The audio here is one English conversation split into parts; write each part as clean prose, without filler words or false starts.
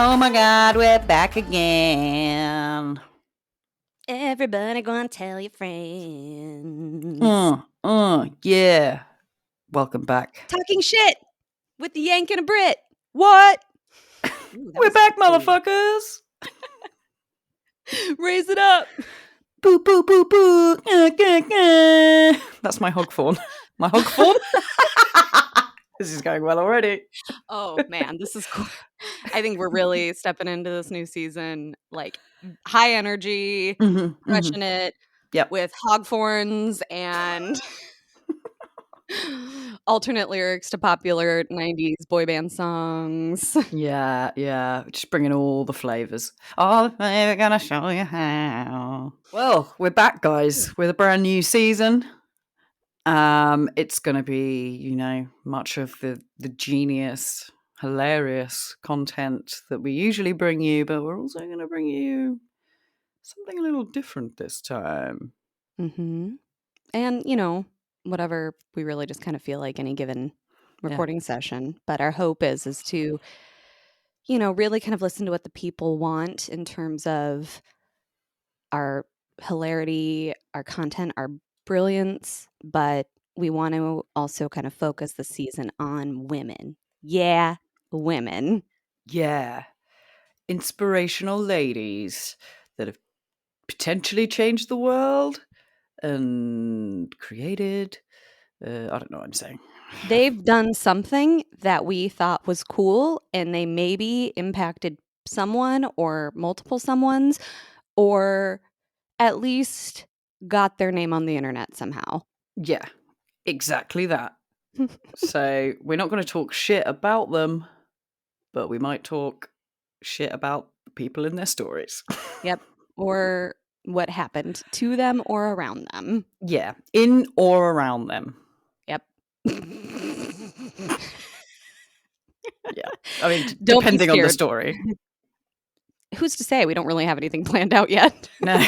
Oh my God, we're back again. Everybody gonna tell your friends. Yeah. Welcome back. Talking shit with the Yank and a Brit. What? Ooh, We're back, motherfuckers. Raise it up. Boo, boo, boo, boo. That's my hog fawn. My hog fawn? This is going well already. Oh, man, this is cool. I think we're really stepping into this new season, like high energy, crushing it with hog thorns and alternate lyrics to popular 90s boy band songs. Yeah. Just bringing all the flavours. Oh, we're going to show you how. Well, we're back, guys, with a brand new season. It's going to be, much of the genius, hilarious content that we usually bring you, but we're also going to bring you something a little different this time. Mm-hmm. And, whatever we really just kind of feel like any given recording session. But our hope is to, really kind of listen to what the people want in terms of our hilarity, our content, our brilliance, but we want to also kind of focus the season on women. Yeah, women. Yeah. Inspirational ladies that have potentially changed the world and created, I don't know what I'm saying. They've done something that we thought was cool, and they maybe impacted someone or multiple someones, or at least got their name on the internet somehow. Yeah, exactly that. So we're not going to talk shit about them, but we might talk shit about people in their stories. Yep. Or what happened to them or around them. Yeah, in or around them. Yep. Yeah. I mean, depending on the story. Who's to say? We don't really have anything planned out yet. No.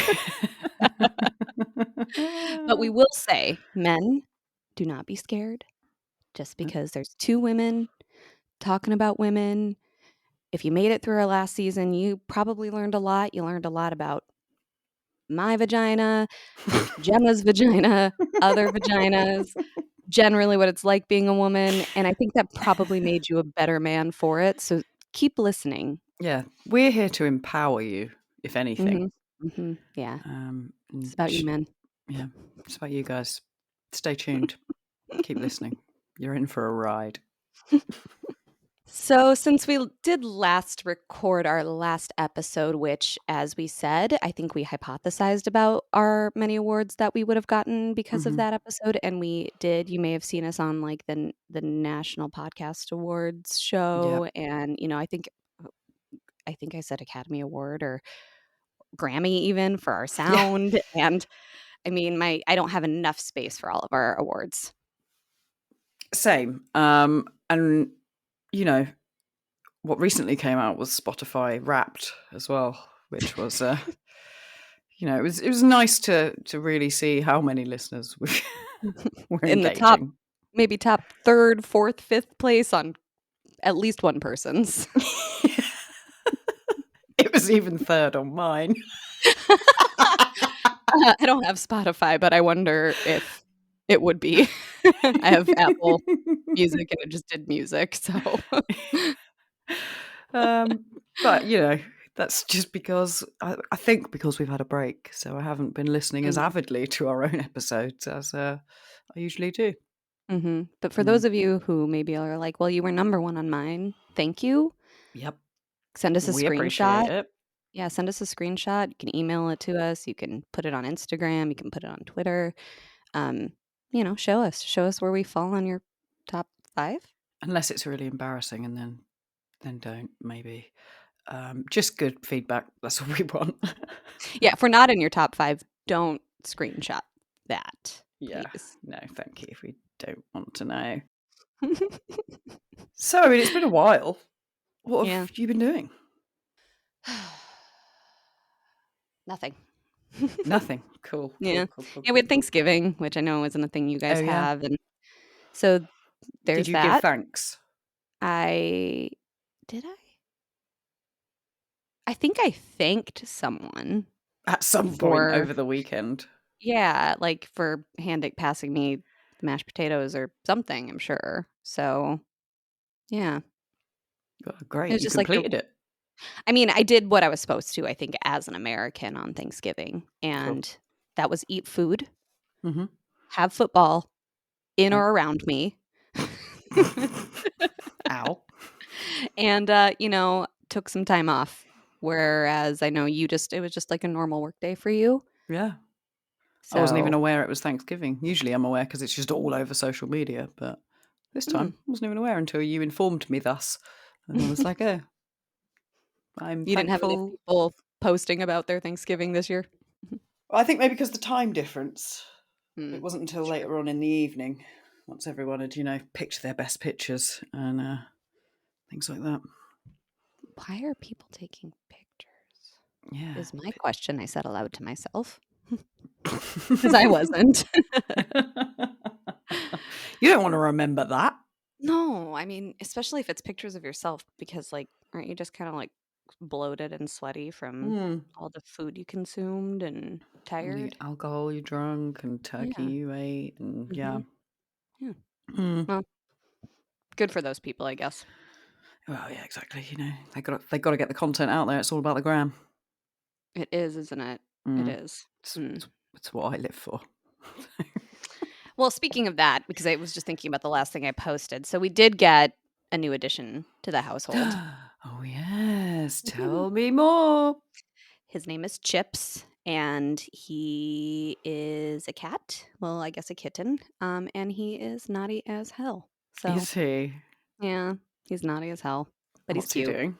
But we will say, men, do not be scared. Just because there's two women talking about women. If you made it through our last season, you probably learned a lot. You learned a lot about my vagina, Gemma's vagina, other vaginas, generally what it's like being a woman. And I think that probably made you a better man for it. So keep listening. Yeah. We're here to empower you, if anything. Yeah. It's about you, men. Yeah. It's about you guys. Stay tuned. Keep listening. You're in for a ride. So since we did last record our last episode, which, as we said, I think we hypothesized about our many awards that we would have gotten because of that episode, and we did. You may have seen us on like the National Podcast Awards show, and I think I said Academy Award or Grammy even for our sound, and I mean I don't have enough space for all of our awards. Same, and what recently came out was Spotify Wrapped as well, which was, it was nice to really see how many listeners were in engaging. The top, maybe top 3rd, 4th, 5th place on at least one person's. It was even 3rd on mine. I don't have Spotify, but I wonder if it would be. I have Apple Music and it just did music, so. But that's just because I think because we've had a break, so I haven't been listening as avidly to our own episodes as I usually do. But for those of you who maybe are like, well, you were number 1 on mine, thank you. Yep. Send us a We screenshot. Appreciate it. Yeah, send us a screenshot. You can email it to us. You can put it on Instagram. You can put it on Twitter. Show us where we fall on your top 5. Unless it's really embarrassing, and then don't, maybe. Just good feedback. That's all we want. Yeah, if we're not in your top 5, don't screenshot that. Yeah. Please. No, thank you. We don't want to know. So, I mean, it's been a while. What have you been doing? Nothing. Nothing. Cool. Yeah. Cool. Yeah, we had Thanksgiving, which I know isn't a thing you guys Oh yeah. have, and so Did there's you give that. thanks I did I? I think I thanked someone at some point for over the weekend? yeah, like, for passing me the mashed potatoes or something, I'm sure. So, yeah. Oh, It great. was You just like the completed it. I mean, I did what I was supposed to, I think, as an American on Thanksgiving, Cool. and that was eat food, Mm-hmm. have football in Yep. or around me. Ow. And, took some time off, whereas I know it was just like a normal work day for you. Yeah. I wasn't even So, aware it was Thanksgiving. Usually I'm aware because it's just all over social media, but this mm. time I wasn't even aware until you informed me thus. And I was like, oh, I'm You didn't have enough thankful. people posting about their Thanksgiving this year? I think maybe because the time difference. It Mm, wasn't until sure. later on in the evening, once everyone had, picked their best pictures and things like that. Why are people taking pictures? Yeah. Is my question I said aloud to myself. Because I wasn't. You don't want to remember that. No, I mean, especially if it's pictures of yourself because, like, aren't you just kinda, like, bloated and sweaty from Mm. all the food you consumed and All the tired? alcohol you drunk and turkey Yeah. you ate and yeah. Mhm. Yeah. Mm. Well, good for those people, I guess. Well, yeah, exactly. They got to get the content out there. It's all about the gram. It is, isn't it? It Mm. is. It's, Mm. it's, it's what I live for. Well, speaking of that, because I was just thinking about the last thing I posted. So we did get a new addition to the household. Oh yes, Mhm. tell me more. His name is Chips, and he is a cat. Well, I guess a kitten. And he is naughty as hell. So Is he? yeah, he's naughty as hell, but he's What's he cute. doing?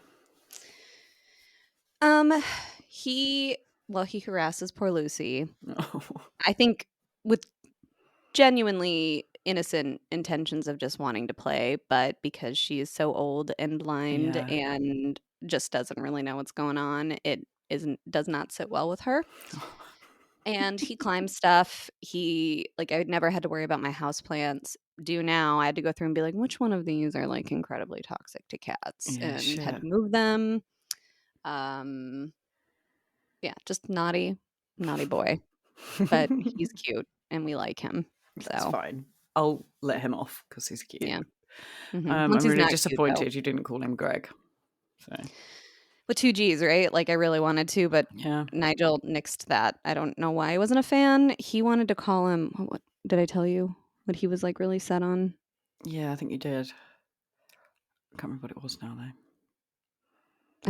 Um, he harasses poor Lucy. Oh, I think with genuinely innocent intentions of just wanting to play, but because she is so old and blind yeah. and just doesn't really know what's going on, it does not sit well with her. And he climbs stuff. I'd never had to worry about my houseplants. Do now. I had to go through and be like, which one of these are like incredibly toxic to cats? Yeah, And had shit. to move them. Um, yeah, just naughty boy. But he's cute and we like him. That's So fine. I'll let him off because he's cute. yeah. Once I'm he's really not cute though. disappointed you didn't call him Greg. So With 2 Gs, right? Like, I really wanted to, but yeah, Nigel nixed that. I don't know why I wasn't a fan. He wanted to call him what did I tell you what he was, like, really set on? yeah, I think you did. I can't remember what it was now though.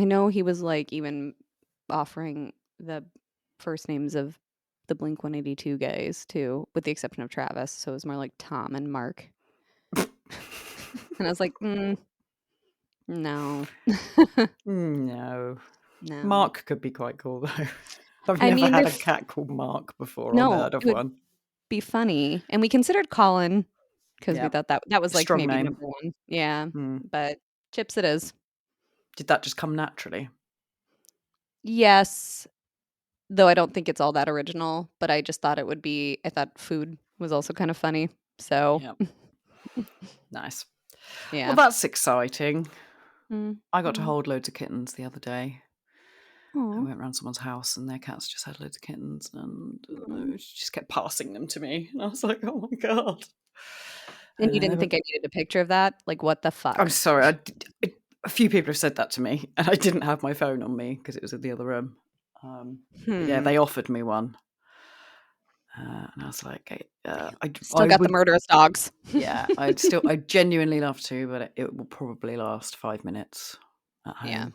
I know he was, like, even offering the first names of the Blink-182 guys too, with the exception of Travis, so it was more like Tom and Mark. And I was like, no. No. No. Mark could be quite cool though. I've I never mean, had a cat called Mark before or no, heard of it would one. be funny, and we considered Colin. 'Cause we Yeah. thought that was, like, Strong maybe name. number 1. Yeah, Hmm. but Chips it is. Did that just come naturally? Yes, though I don't think it's all that original, but I thought food was also kind of funny, so Yeah. Nice. Well, yeah. that's exciting. Mm, I got to mm. hold loads of kittens the other day. I Aw, went round someone's house and their cats just had loads of kittens and aw. she just kept passing them to me. And I was like, oh my God. And you They didn't were, think I needed a picture of that? Like, what the I'm fuck? sorry. A few people have said that to me and I didn't have my phone on me because it was in the other room. But yeah, Hmm. they offered me one. And I was like, Still I got the would, murderous dogs. yeah, I'd genuinely love to, but it will probably last 5 minutes at Yeah. home.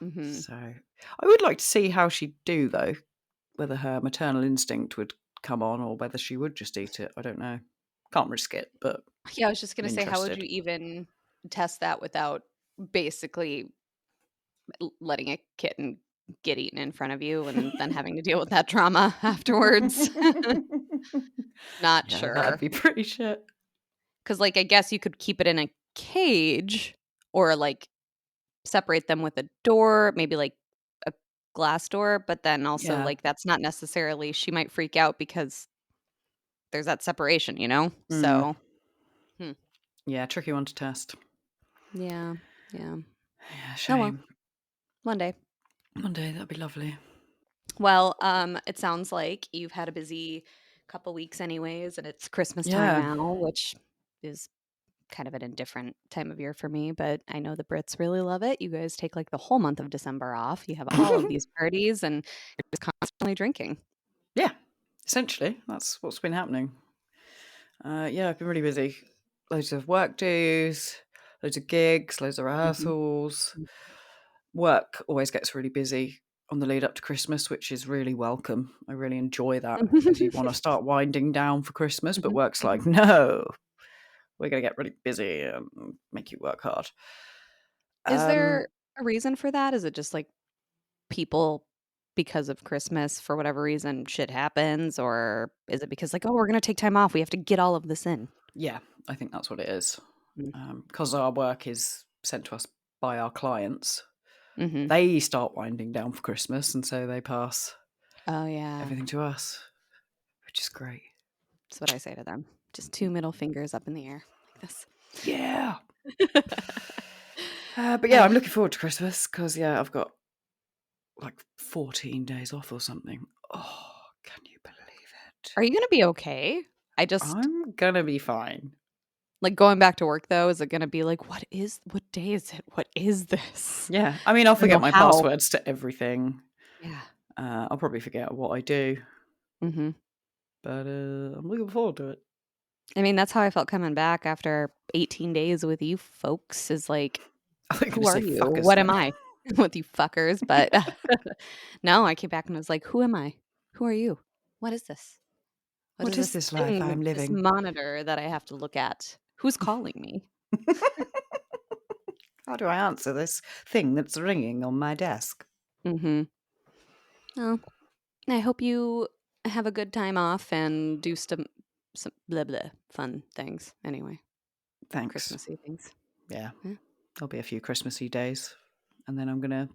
Mhm. So I would like to see how she'd do though, whether her maternal instinct would come on or whether she would just eat it. I don't know. Can't risk it, but Yeah, I was just I'm gonna say, how would you interested. even test that without basically letting a kitten get eaten in front of you and then having to deal with that trauma afterwards. Not Yeah, that'd sure. be pretty shit. Because, like, I guess you could keep it in a cage or, like, separate them with a door, maybe, like, a Glassdoor, but then also Yeah. like that's not necessarily she might freak out because there's that separation, you know? Mm. So, hmm. Yeah, tricky one to test. Yeah. Yeah. Yeah, Oh well, shame. one day. One day, that'd be lovely. Well, it sounds like you've had a busy couple weeks anyways, and it's Christmas time Yeah. now, which is kind of an indifferent time of year for me, but I know the Brits really love it. You guys take like the whole month of December off. You have all of these parties and you're just constantly drinking. Yeah, essentially, that's what's been happening. Yeah, I've been really busy. Loads of work dues, loads of gigs, loads of Mhm. rehearsals. Work always gets really busy on the lead up to Christmas, which is really welcome. I really enjoy that because you want to start winding down for Christmas, but Mhm. work's like, Mhm. no, we're going to get really busy and make you work hard. Is Um, there a reason for that? Is it just like people because of Christmas for whatever reason shit happens, or is it because like, oh, we're going to take time off. We have to get all of this in. yeah, I think that's what it is. Mm. Because our work is sent to us by our clients, Mhm. they start winding down for Christmas, and so they pass Oh yeah. everything to us, which is great. That's what I say to them. Just two middle fingers up in the air like this. Yeah. But yeah, Ugh. I'm looking forward to Christmas because, yeah, I've got like 14 days off or something. Oh, can you believe it? Are you gonna be okay? I just I'm gonna be fine. like, going back to work, though, is it gonna be like, what day is it? What is this? Yeah, I mean, I'll I don't forget know my how. passwords to everything. Yeah. I'll probably forget what I do, Mhm. but I'm looking forward to it. I mean, that's how I felt coming back after 18 days with you folks is like, I think I'm going "Who to are say you? fuckers What am then. I?" With you fuckers, but no, I came back and was like, "Who am I? Who are you? What is this? What What is is this this life thing, I'm this living? monitor that I have to look at? Who's calling me?" How do I answer this thing that's ringing on my desk? Mhm. Oh, I hope you have a good time off and do some blah blah fun things. Anyway, Thanks. Christmassy things. Yeah, Yeah. there'll be a few Christmassy days, and then I'm going to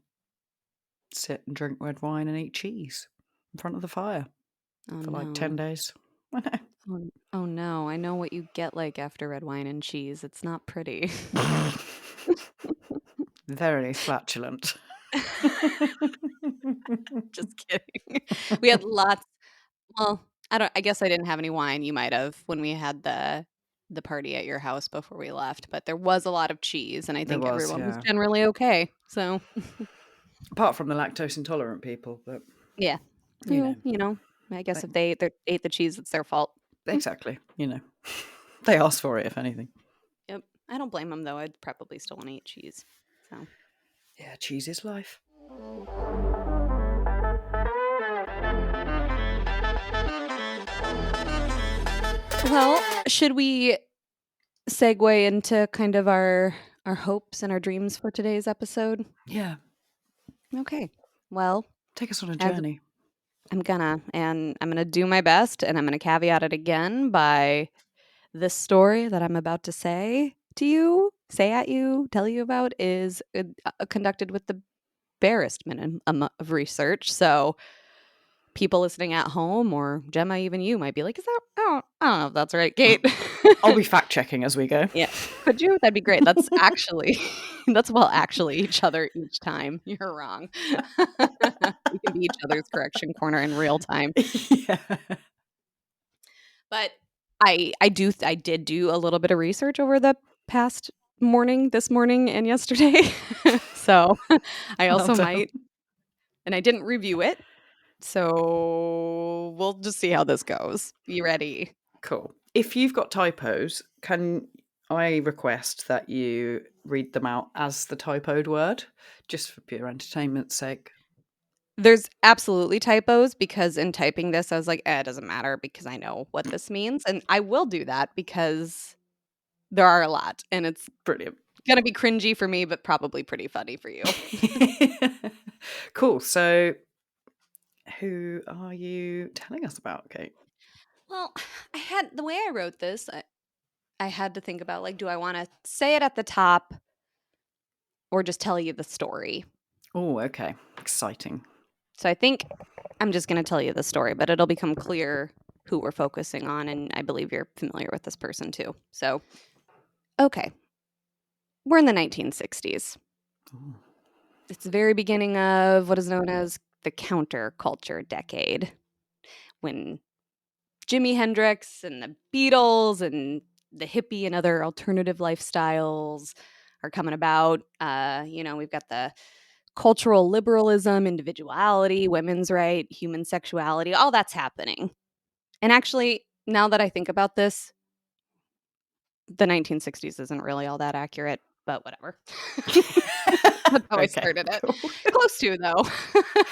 sit and drink red wine and eat cheese in front of the fire Oh for like 10 no. days. I Oh no. I know what you get like after red wine and cheese. It's not pretty. know. Very flatulent. Just kidding. We had lots. Well, I guess I didn't have any wine. You might have when we had the party at your house before we left, but there was a lot of cheese, and I There think was, everyone was yeah. generally okay. So Apart from the lactose intolerant people, but yeah. you Well, know, I guess they, if they ate the cheese, it's their fault. exactly, they asked for it, if anything. Yep. I don't blame them though. I'd probably still want to eat cheese. So, Yeah, cheese is life. well, should we segue into kind of our hopes and our dreams for today's episode? Yeah, Okay. Well, take us on a as journey. and I'm gonna do my best, and I'm gonna caveat it again by this story that I'm about to say at you, tell you about is conducted with the barest minimum of research. So people listening at home or Gemma, even you might be like, is that, I don't know if that's right, Kate. I'll be fact checking as we go. Yeah. Could you? That'd be great. That's actually, actually each other each time. You're wrong. We can be each other's correction corner in real time. Yeah. But I did do a little bit of research over the past this morning and yesterday. So I Well also done. might, and I didn't review it. So we'll just see how this goes. You ready? Cool. If you've got typos, can I request that you read them out as the typoed word, just for pure entertainment's sake? There's absolutely typos because in typing this, I was like, it doesn't matter because I know what this means. And I will do that because there are a lot and it's Brilliant. going to be cringy for me, but probably pretty funny for you. Cool. So, who are you telling us about, Kate? Well, the way I wrote this, I had to think about like, do I want to say it at the top or just tell you the story? Oh, okay. Exciting. So I think I'm just going to tell you the story, but it'll become clear who we're focusing on, and I believe you're familiar with this person too. So, okay, we're in the 1960s. Ooh. It's the very beginning of what is known as the counterculture decade, when Jimi Hendrix and the Beatles and the hippie and other alternative lifestyles are coming about. We've got the cultural liberalism, individuality, women's right, human sexuality, all that's happening. And actually, now that I think about this, the 1960s isn't really all that accurate, but whatever. That's how I Okay, started it. cool. Close to, though.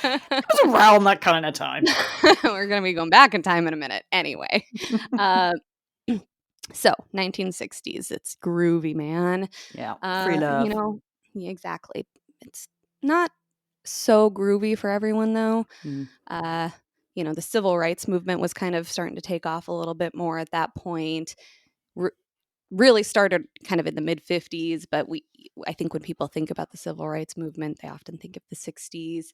It was around that kind of time. We're going to be going back in time in a minute. Anyway. Uh, so 1960s, it's groovy, man. Yeah, free love. Yeah, exactly. It's not so groovy for everyone, though. Mm. The civil rights movement was kind of starting to take off a little bit more at that point. Really started kind of in the mid 50s, but I think when people think about the civil rights movement, they often think of the 60s.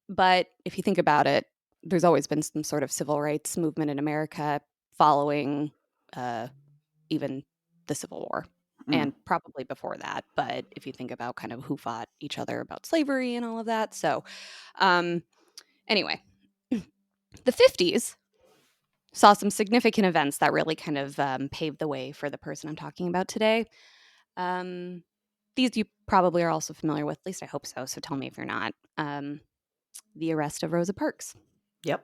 But if you think about it, there's always been some sort of civil rights movement in America following even the Civil War, and probably before that. But if you think about kind of who fought each other about slavery and all of that. So anyway, the 50s saw some significant events that really kind of paved the way for the person I'm talking about today. These you probably are also familiar with, at least I hope so. So tell me if you're not. The arrest of Rosa Parks. Yep,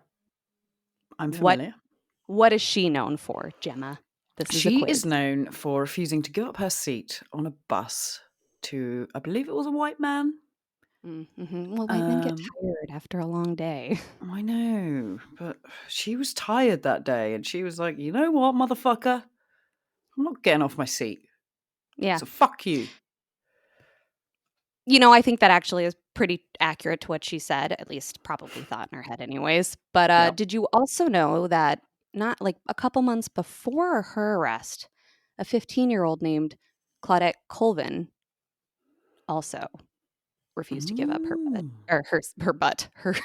I'm What familiar. What is she known for, Gemma? This is a She is quiz. known for refusing to give up her seat on a bus to, I believe it was a white man. Mm-hmm. Well, white men get tired after a long day. I know, but she was tired that day, and she was like, "You know what, motherfucker? I'm not getting off my seat. Yeah. So fuck you." I think that actually is pretty accurate to what she said, at least probably thought in her head anyways. But Yep. did you also know that not like a couple months before her arrest, a 15-year-old named Claudette Colvin also refused to give up her butt, Mm. or her butt, her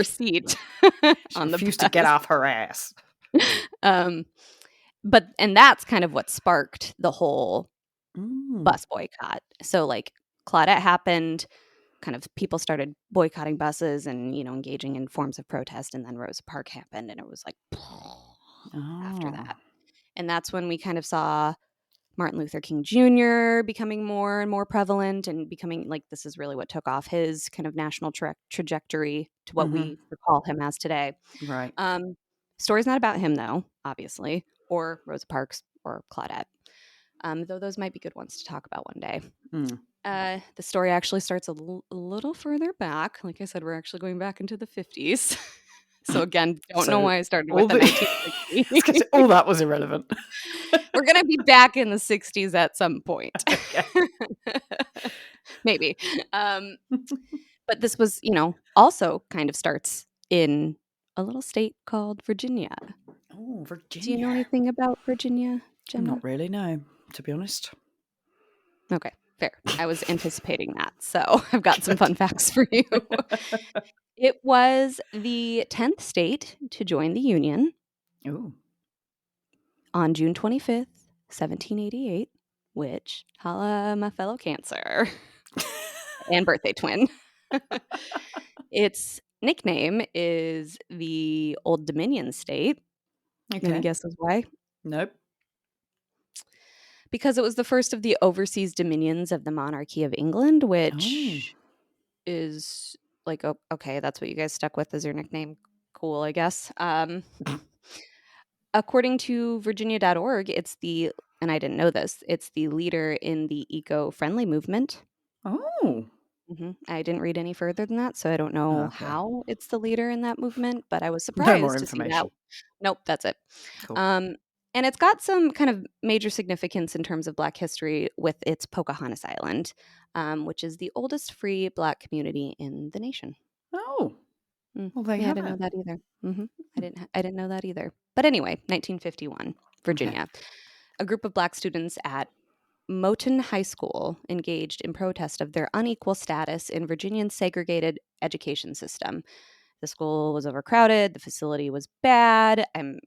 seat She on the refused to get bus. off her ass. Um, and that's kind of what sparked the whole Mm. bus boycott. So like Claudette happened, kind of people started boycotting buses and engaging in forms of protest, and then Rosa Parks happened, and it was like after Oh. that. And that's when we kind of saw Martin Luther King Jr. becoming more and more prevalent, and becoming like this is really what took off his kind of national trajectory to what Mm-hmm. we recall him as today. Right. Story's not about him though, obviously, or Rosa Parks or Claudette, though those might be good ones to talk about one day. Mm. The story actually starts a little further back. Like I said, we're actually going back into the 50s. So again, don't know So why I started all with the the 1960s. all that was irrelevant. We're going to be back in the 60s at some point. Okay. Maybe. But this was, also kind of starts in a little state called Virginia. Oh, Do you know Virginia. anything about Virginia, Gemma? Not really, no, to be honest. Okay, fair. I was anticipating that. So I've got some Good. fun facts for you. It was the 10th state to join the Union Ooh. on June 25th, 1788, which, holla, my fellow Cancer and birthday twin. Its nickname is the Old Dominion State. Any Okay. guesses why? Nope. Because it was the first of the overseas dominions of the monarchy of England, Oh. which is like, okay, that's what you guys stuck with as your nickname. Cool, I guess. According to Virginia.org, and I didn't know this, it's the leader in the eco-friendly movement. Oh. I didn't read any further than that, so I don't know Okay. how it's the leader in that movement, but I was No more surprised to see that. information. Nope, that's it. Cool. And it's got some kind of major significance in terms of Black history with its Pocahontas Island, which is the oldest free Black community in the nation. Oh. Well, there you Yeah, I have didn't it. know that either. I didn't know that either. But anyway, 1951, Okay. Virginia. A group of Black students at Moton High School engaged in protest of their unequal status in Virginia's segregated education system. The school was overcrowded. The facility was bad. I'm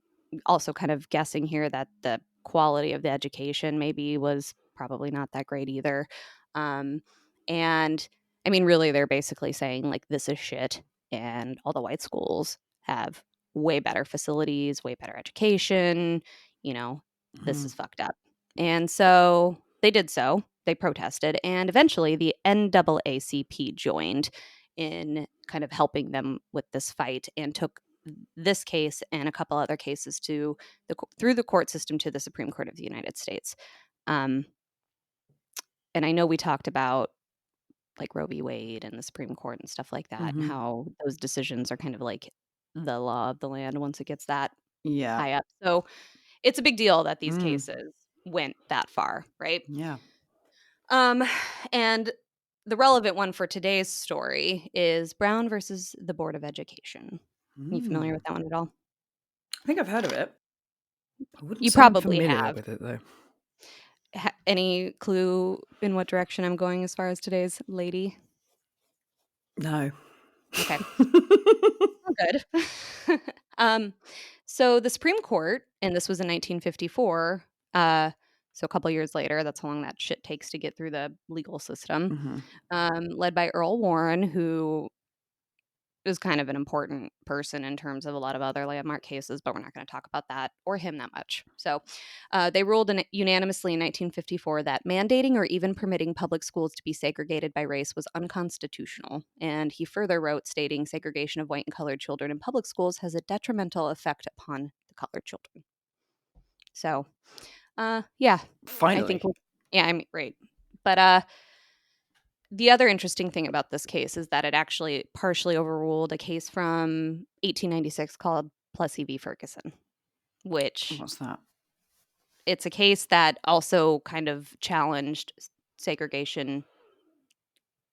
also kind of guessing here that the quality of the education maybe was probably not that great either. And I mean, really, they're basically saying, like, this is shit. And all the white schools have way better facilities, way better education. This is fucked up. And so they did so. They protested. And eventually the NAACP joined in kind of helping them with this fight and took this case and a couple other cases through the court system to the Supreme Court of the United States. And I know we talked about like Roe v. Wade and the Supreme Court and stuff like that, and how those decisions are kind of like the law of the land once it gets that Yeah. high up. So it's a big deal that these cases went that far, right? Yeah. And the relevant one for today's story is Brown versus the Board of Education. Are you familiar with that one at all? I think I've heard of it. I wouldn't You say I'm probably familiar have. with it, though. Any clue in what direction I'm going as far as today's lady? No. Okay. Oh, good. So the Supreme Court, and this was in 1954, so a couple years later, that's how long that shit takes to get through the legal system, led by Earl Warren, who is kind of an important person in terms of a lot of other landmark cases, but we're not going to talk about that or him that much. So they ruled unanimously in 1954 that mandating or even permitting public schools to be segregated by race was unconstitutional. And he further wrote, stating segregation of white and colored children in public schools has a detrimental effect upon the colored children. So, yeah. Finally. I mean, right. But the other interesting thing about this case is that it actually partially overruled a case from 1896 called Plessy v. Ferguson, which What's that? it's a case that also kind of challenged segregation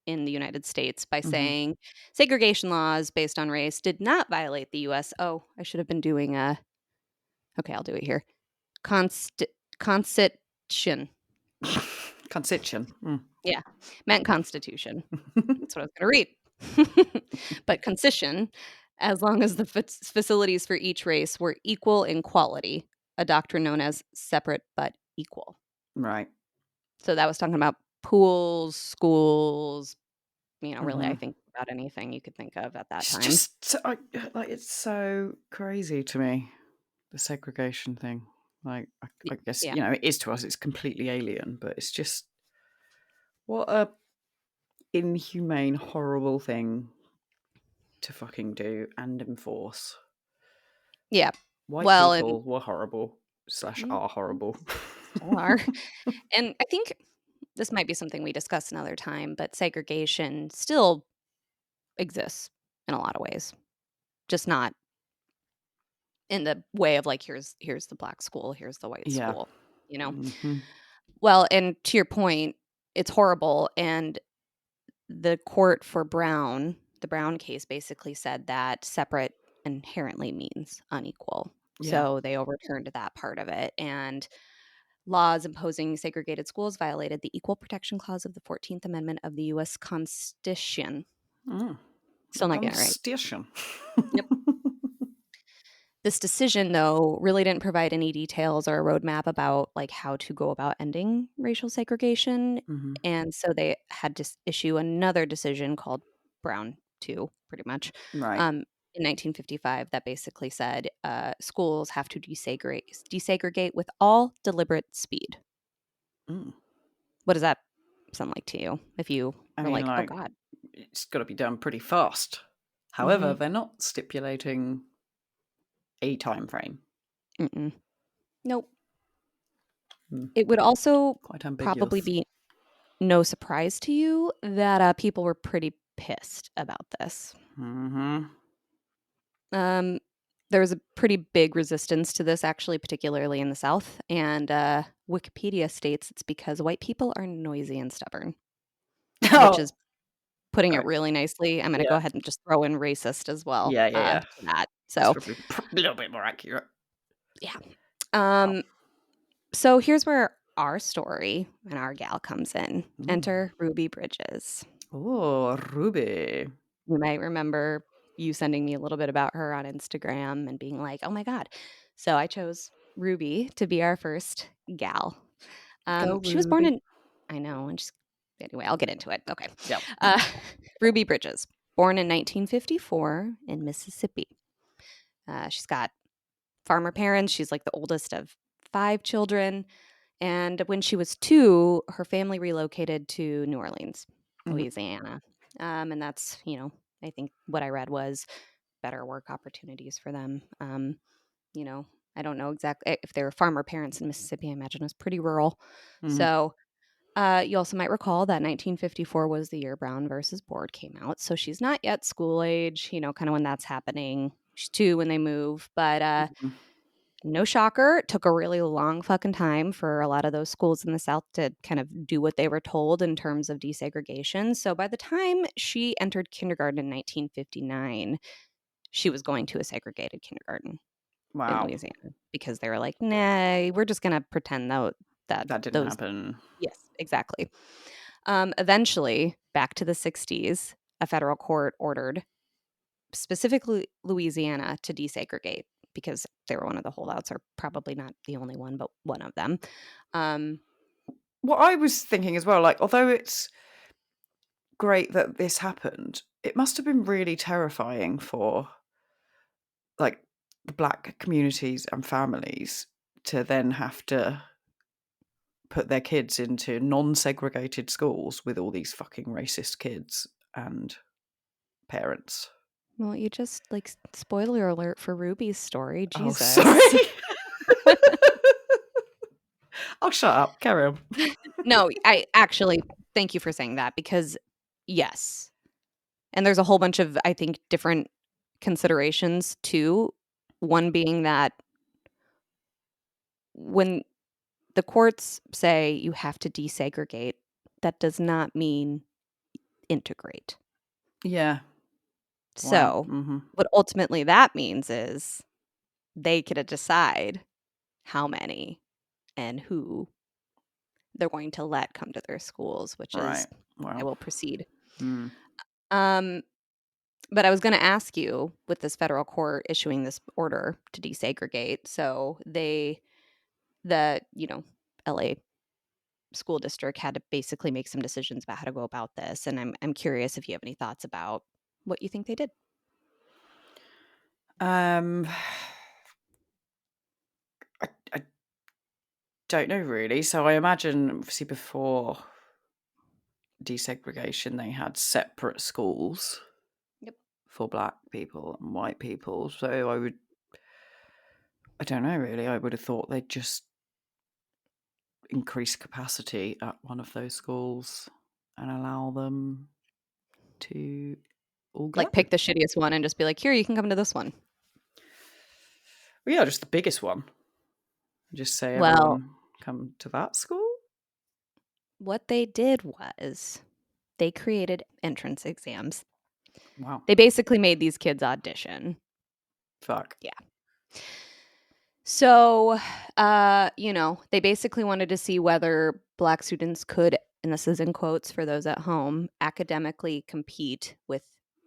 in the United States by saying segregation laws based on race did not violate the U.S. Oh, I should have been doing okay, I'll do it here. Constitution. Constitution. Yeah, meant constitution. That's what I was going to read. But concision, as long as the facilities for each race were equal in quality, a doctrine known as separate but equal. Right. So that was talking about pools, schools, really, I think about anything you could think of at that It's time. just it's so crazy to me, the segregation thing. Like, I guess, Yeah. it is to us. It's completely alien, but it's just what a inhumane, horrible thing to fucking do and enforce. Yeah. White Well, people were horrible / are horrible. Still are. And I think this might be something we discuss another time, but segregation still exists in a lot of ways. Just not in the way of like, here's the black school, here's the white Yeah. school, Well, and to your point, it's horrible. And the court for Brown, the Brown case basically said that separate inherently means unequal. Yeah. So they overturned that part of it. And laws imposing segregated schools violated the Equal Protection Clause of the 14th Amendment of the U.S. Constitution. Still not getting it right. Constitution. Yep. This decision, though, really didn't provide any details or a roadmap about like how to go about ending racial segregation. And so they had to issue another decision called Brown 2, pretty much, Right. in 1955 that basically said schools have to desegregate with all deliberate speed. What does that sound like to you? If you were like, oh God. It's got to be done pretty fast. However, they're not stipulating a time frame. Nope. It would also quite ambiguous. Probably be no surprise to you that people were pretty pissed about this. There was a pretty big resistance to this, actually, particularly in the South. And Wikipedia states it's because white people are noisy and stubborn, which is putting it really nicely. I'm going to go ahead and just throw in racist as well. To that. So it's a little bit more accurate. Yeah. So here's where our story and our gal comes in. Enter Ruby Bridges. Oh, Ruby. You might remember you sending me a little bit about her on Instagram and being like, oh my God. So I chose Ruby to be our first gal. Go, She was born Ruby. in, I know, and just, anyway, I'll get into it. Okay. Yep. Ruby Bridges, born in 1954 in Mississippi. She's got farmer parents. She's like the oldest of 5 children. And when she was 2, her family relocated to New Orleans, Louisiana. And that's, I think what I read was better work opportunities for them. I don't know exactly if they were farmer parents in Mississippi. I imagine it was pretty rural. So you also might recall that 1954 was the year Brown versus Board came out. So she's not yet school age, kind of when that's happening. She's 2 when they move. But no shocker, it took a really long fucking time for a lot of those schools in the South to kind of do what they were told in terms of desegregation. So by the time she entered kindergarten in 1959, she was going to a segregated kindergarten in Wow. Louisiana because they were like, nah, we're just going to pretend that That didn't those. happen. Yes, exactly. Eventually, back to the 60s, a federal court ordered specifically Louisiana to desegregate because they were one of the holdouts, or probably not the only one, but one of them. What I was thinking as well, like, although it's great that this happened, it must have been really terrifying for, like, the Black communities and families to then have to put their kids into non-segregated schools with all these fucking racist kids and parents. Well, you just spoiler alert for Ruby's story. Oh, sorry. Jesus. I'll shut up. Carry on. No, I actually thank you for saying that because yes. And there's a whole bunch of, I think, different considerations too. One being that when the courts say you have to desegregate, that does not mean integrate. Yeah. So, Wow. what ultimately that means is they get to decide how many and who they're going to let come to their schools, which is, Right. Wow. I will proceed. Mm. But I was going to ask you, with this federal court issuing this order to desegregate, so the LA school district had to basically make some decisions about how to go about this, and I'm curious if you have any thoughts about what you think they did. I don't know really. So I imagine, obviously, before desegregation, they had separate schools. Yep. For Black people and white people. So I don't know really. I would have thought they'd just increase capacity at one of those schools and allow them to all go. Pick the shittiest one and just be like, here, you can come to this one. Well, yeah, just the biggest one. Just say Well, everyone come to that school. what they did was they created entrance exams. Wow. They basically made these kids audition. Fuck. Yeah. So, they basically wanted to see whether Black students could, and this is in quotes for those at home, academically compete with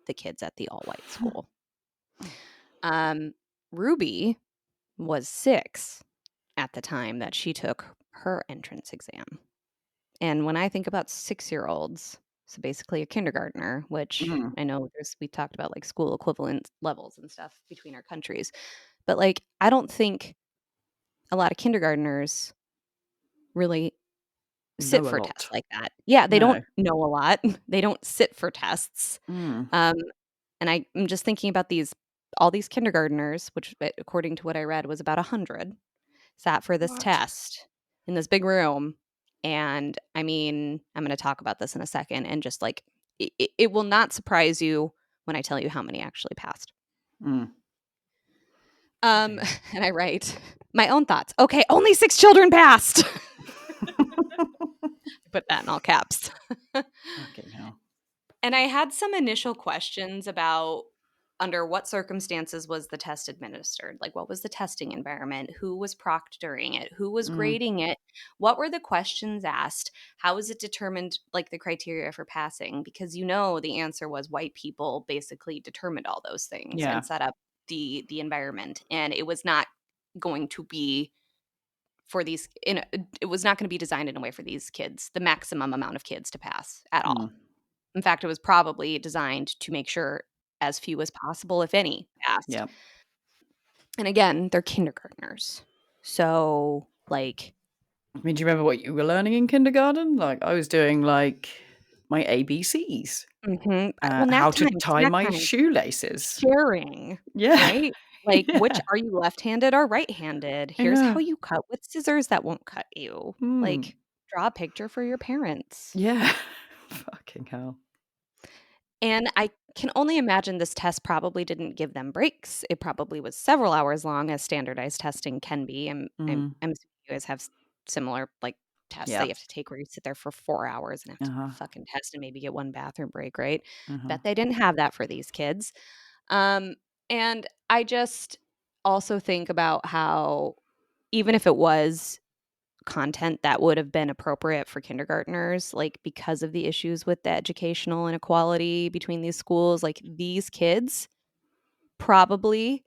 the kids at the all-white school. Ruby was 6 at the time that she took her entrance exam. And when I think about 6-year-olds, so basically a kindergartner, which I know we talked about school equivalent levels and stuff between our countries, but I don't think a lot of kindergartners really sit Know a for lot. tests like that. Yeah, they No. don't know a lot. They don't sit for tests. Mm. And I'm just thinking about all these kindergartners, which according to what I read was about 100, sat for this What? test in this big room. And I mean, I'm going to talk about this in a second. And just it will not surprise you when I tell you how many actually passed. Mm. And I write my own thoughts. Okay, only 6 children passed. Put that in all caps. Fucking hell. And I had some initial questions about under what circumstances was the test administered? Like, what was the testing environment? Who was proctoring it? Who was grading it? What were the questions asked? How was it determined, like the criteria for passing? Because the answer was white people basically determined all those things Yeah. and set up the environment, and it was not going to be it was not going to be designed in a way for these kids, the maximum amount of kids to pass at all. In fact, it was probably designed to make sure as few as possible, if any, passed. Yeah. And again, they're kindergartners. So, like, I mean, do you remember what you were learning in kindergarten? Like, I was doing like my ABCs, well, nap how to time, tie snack my time, shoelaces. sharing, Yeah. right? Like, which Yeah. are you left-handed or right-handed? Here's how Yeah. you cut with scissors that won't cut you. Hmm. Like, draw a picture for your parents. Yeah. Fucking hell. And I can only imagine this test probably didn't give them breaks. It probably was several hours long, as standardized testing can be. I'm assuming you guys have similar, like, tests that Yeah. you have to take where you sit there for 4 hours and have to Uh-huh. fucking test and maybe get one bathroom break, right? Uh-huh. Bet they didn't have that for these kids. Um, and I just also think about how even if it was content that would have been appropriate for kindergartners, like, because of the issues with the educational inequality between these schools, like, these kids probably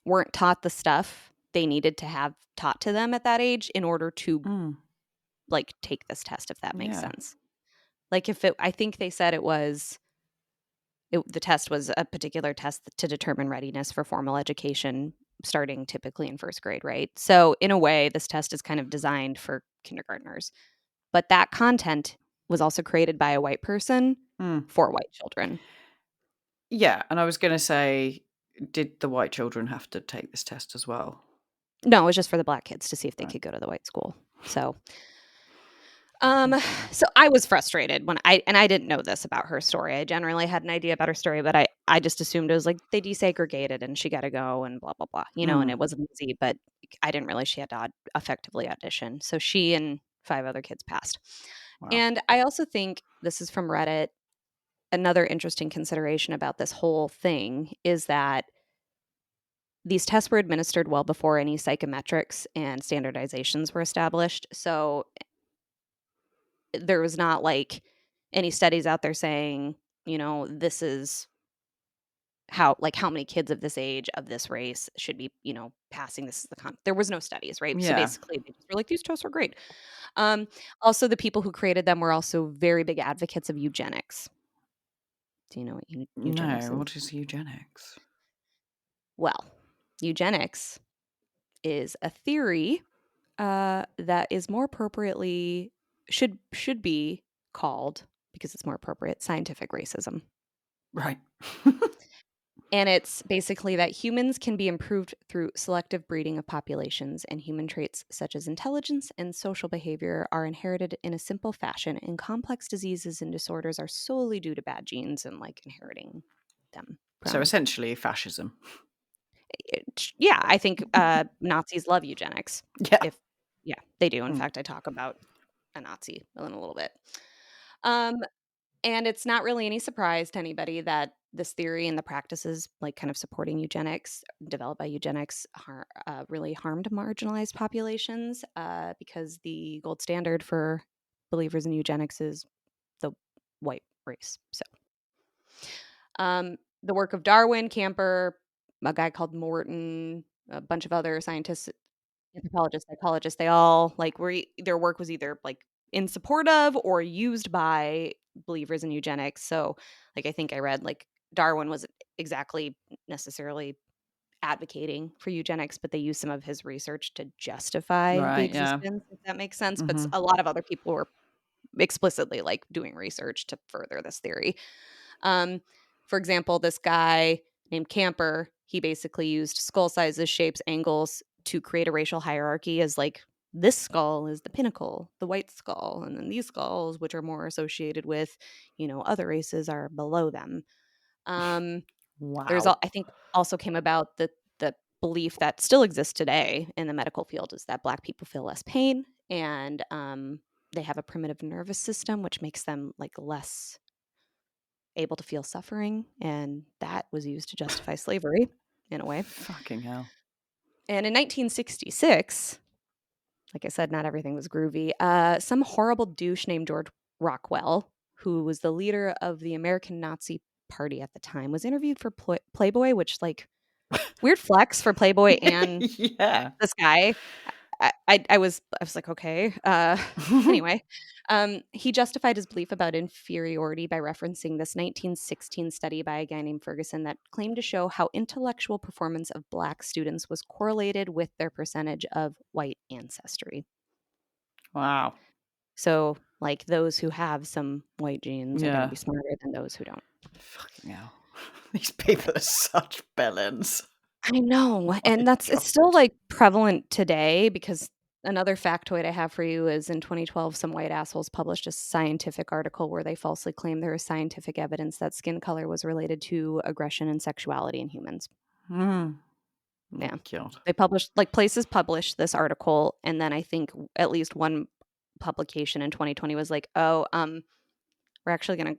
weren't taught the stuff they needed to have taught to them at that age in order to, Mm. like, take this test, if that makes Yeah. sense. Like, I think they said the test was a particular test to determine readiness for formal education starting typically in first grade, right? So, in a way, this test is kind of designed for kindergartners. But that content was also created by a white person Mm. for white children. Yeah, and I was gonna say, did the white children have to take this test as well? No, it was just for the black kids to see if they Right. could go to the white school. So, Okay. so I was frustrated when I didn't know this about her story. I generally had an idea about her story, but I just assumed it was like they desegregated and she got to go and blah blah blah, and Mm. it wasn't easy. But I didn't realize she had to effectively audition. So she and 5 other kids passed. Wow. And I also think this is from Reddit. Another interesting consideration about this whole thing is that these tests were administered well before any psychometrics and standardizations were established. So there was not like any studies out there saying, this is how many kids of this age of this race should be, passing this is there was no studies, right? So Yeah. basically they just were like, these tests are great. Also the people who created them were also very big advocates of eugenics. Do you know what eugenics No, is? what is eugenics? Well, eugenics is a theory that is more appropriately should be called, because it's more appropriate, scientific racism. Right. And it's basically that humans can be improved through selective breeding of populations, and human traits such as intelligence and social behavior are inherited in a simple fashion, and complex diseases and disorders are solely due to bad genes and like inheriting them So from. essentially fascism. Yeah, I think Nazis love eugenics. Yeah. If Yeah, they do. In Mm. fact, I talk about a Nazi in a little bit. Um, and it's not really any surprise to anybody that this theory and the practices, like kind of supporting eugenics, developed by eugenics, really harmed marginalized populations because the gold standard for believers in eugenics is the white race. So, the work of Darwin, Camper, a guy called Morton, a bunch of other scientists, anthropologists, psychologists, they all like their work was either like in support of or used by believers in eugenics. So, like I think I read like Darwin wasn't exactly necessarily advocating for eugenics, but they used some of his research to justify the Right, yeah. existence, if that makes sense. But Mhm. a lot of other people were explicitly like doing research to further this theory. Um, for example, this guy named Camper, he basically used skull sizes, shapes, angles to create a racial hierarchy as like this skull is the pinnacle, the white skull, and then these skulls, which are more associated with, other races, are below them. Um, Wow. I think also came about the belief that still exists today in the medical field is that Black people feel less pain and they have a primitive nervous system, which makes them like less able to feel suffering, and that was used to justify slavery in a way. Fucking hell. And in 1966, like I said, not everything was groovy. Some horrible douche named George Rockwell, who was the leader of the American Nazi Party at the time, was interviewed for Playboy, which, like, weird flex for Playboy and Yeah. this guy. I was like, okay. Anyway, he justified his belief about inferiority by referencing this 1916 study by a guy named Ferguson that claimed to show how intellectual performance of Black students was correlated with their percentage of white ancestry. Wow. So, like, those who have some white genes are going to Yeah. be smarter than those who don't. Fucking hell. These people are such bellends. I know, My and it's God. still, like, prevalent today because another factoid I have for you is in 2012, some white assholes published a scientific article where they falsely claimed there was scientific evidence that skin color was related to aggression and sexuality in humans. Mm. My Yeah. God. They published, like, places published this article, and then I think at least one publication in 2020 was like, "Oh, we're actually gonna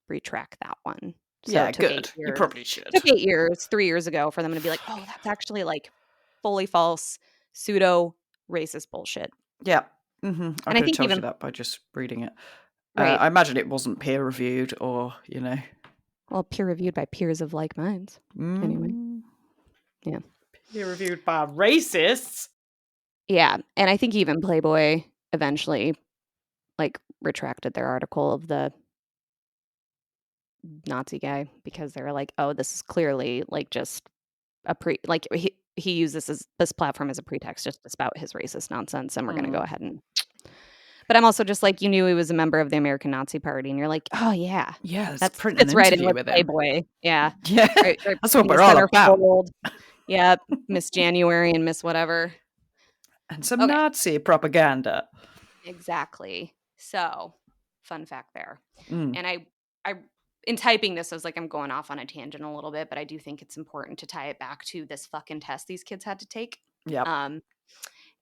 retract that one." So Yeah, it took 8 good. You years. probably should. Took 8 years, 3 years ago for them to be like, "Oh, that's actually, like, fully false, pseudo racist bullshit." Yeah. I And I could have think told you even that by just reading it. right. I imagine it wasn't peer reviewed or, Well, peer reviewed by peers of like minds. Anyway. mm, Yeah. peer reviewed by racists. Yeah, and I think even Playboy eventually, like, retracted their article of the Nazi guy because they were like, "Oh, this is clearly, like, just a like, he used this platform as a pretext just to spout his racist nonsense, and we're gonna go ahead and." But I'm also just like, you knew he was a member of the American Nazi Party, and you're like, "Oh, yeah. Yeah, let's That's print an fits right in interview with with him. Playboy." Yeah. Yeah, Right that's what in the we're all about. centerfold. Yep, Miss January and Miss whatever. And some Okay, Nazi propaganda. exactly. So, fun fact there. Mm. And I in typing this, I was like, I'm going off on a tangent a little bit, but I do think it's important to tie it back to this fucking test these kids had to take. Yep.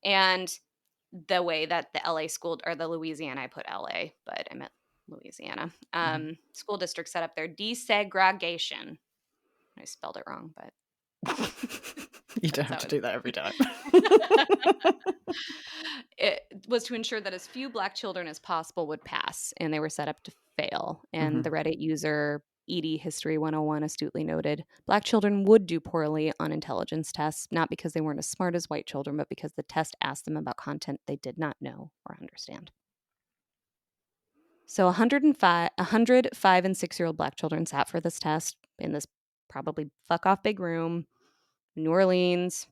And the way that the LA school or the Louisiana, I put LA, but I meant Louisiana, school district set up their desegregation. I spelled it wrong, but You don't have to do that every time. it was to ensure that as few Black children as possible would pass, and they were set up to fail. And the Reddit user Edie History 101 astutely noted, Black children would do poorly on intelligence tests, not because they weren't as smart as white children, but because the test asked them about content they did not know or understand. So 105 and 6-year-old Black children sat for this test in this probably fuck off big room, New Orleans.